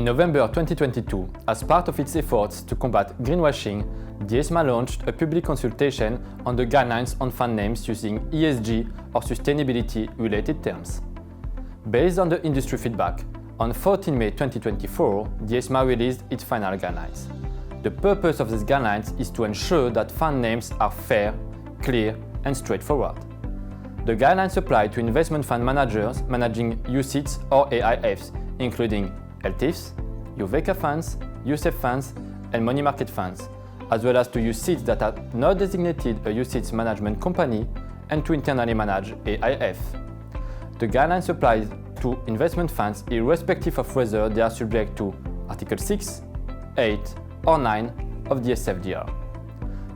In November 2022, as part of its efforts to combat greenwashing, the ESMA launched a public consultation on the guidelines on fund names using ESG or sustainability-related terms. Based on the industry feedback, on 14 May 2024, the ESMA released its final guidelines. The purpose of these guidelines is to ensure that fund names are fair, clear, and straightforward. The guidelines apply to investment fund managers managing UCITS or AIFs, including LTIFs, UVECA funds, UCITS funds, and money market funds, as well as to UCITS that are not designated a UCITS management company and to internally managed AIF. The guidelines apply to investment funds irrespective of whether they are subject to Article 6, 8, or 9 of the SFDR.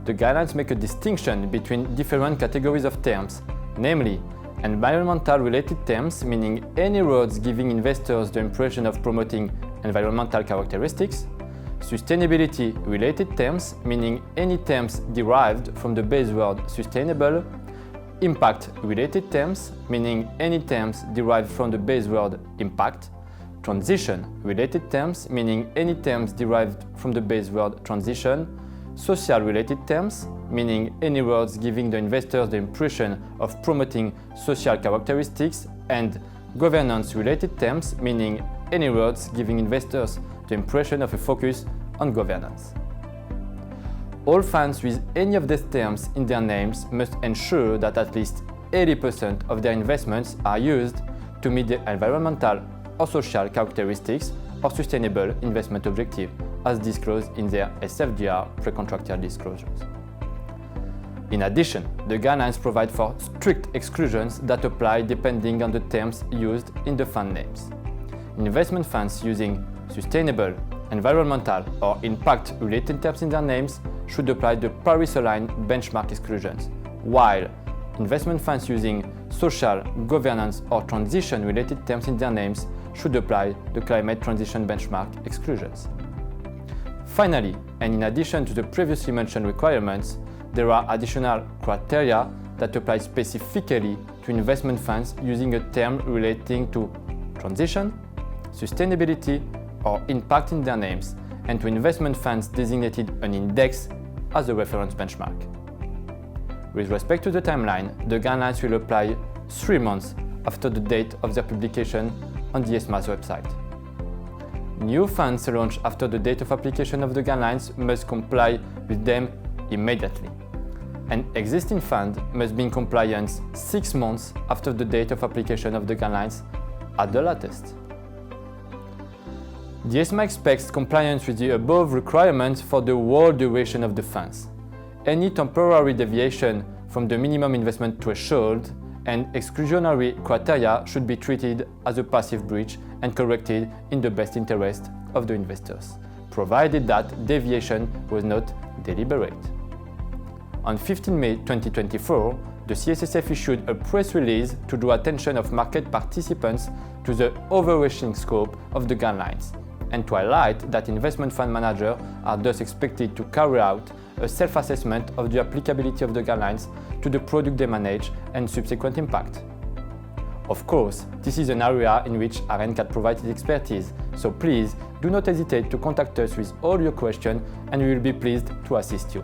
The guidelines make a distinction between different categories of terms, namely environmental-related terms, meaning any words giving investors the impression of promoting environmental characteristics, sustainability-related terms, meaning any terms derived from the base word sustainable, impact-related terms, meaning any terms derived from the base word impact, transition-related terms, meaning any terms derived from the base word transition, social-related terms, meaning any words giving the investors the impression of promoting social characteristics, and governance-related terms, meaning any words giving investors the impression of a focus on governance. All funds with any of these terms in their names must ensure that at least 80% of their investments are used to meet the environmental or social characteristics or sustainable investment objective, as disclosed in their SFDR pre-contractual disclosures. In addition, the guidelines provide for strict exclusions that apply depending on the terms used in the fund names. Investment funds using sustainable, environmental, or impact-related terms in their names should apply the Paris-aligned benchmark exclusions, while investment funds using social, governance, or transition-related terms in their names should apply the climate transition benchmark exclusions. Finally, and in addition to the previously mentioned requirements, there are additional criteria that apply specifically to investment funds using a term relating to transition, sustainability, or impact in their names, and to investment funds designated an index as a reference benchmark. With respect to the timeline, the guidelines will apply 3 months after the date of their publication on the ESMA's website. New funds launched after the date of application of the guidelines must comply with them immediately. An existing fund must be in compliance 6 months after the date of application of the guidelines at the latest. The ESMA expects compliance with the above requirements for the whole duration of the funds. Any temporary deviation from the minimum investment threshold and exclusionary criteria should be treated as a passive breach and corrected in the best interest of the investors, provided that deviation was not deliberate. On 15 May 2024, the CSSF issued a press release to draw attention of market participants to the overreaching scope of the guidelines and to highlight that investment fund managers are thus expected to carry out a self-assessment of the applicability of the guidelines to the product they manage and subsequent impact. Of course, this is an area in which RNCAT provides its expertise, so please do not hesitate to contact us with all your questions and we will be pleased to assist you.